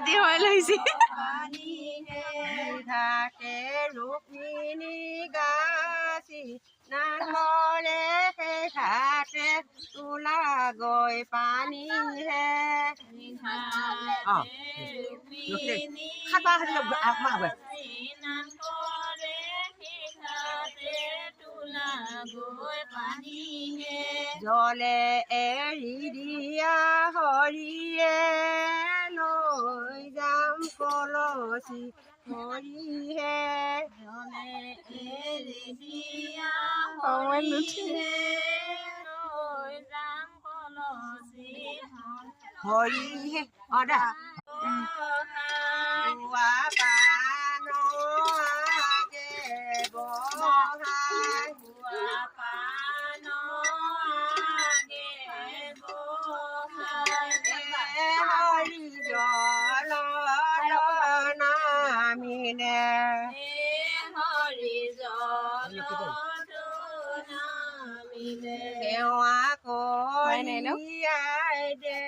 ৰাতি হৈ লৈছে থাকে ৰুক্মিণী গাছি নাঙলে সেই ঘাটে তোলা গৈ পানী হে খাবা জলে এৰি দিয়া হৰিয়ে লৈ যাম কলচি হৰিহে জলে এৰি দিয়া হৰিহে অদা সেৱা কৰি আই দে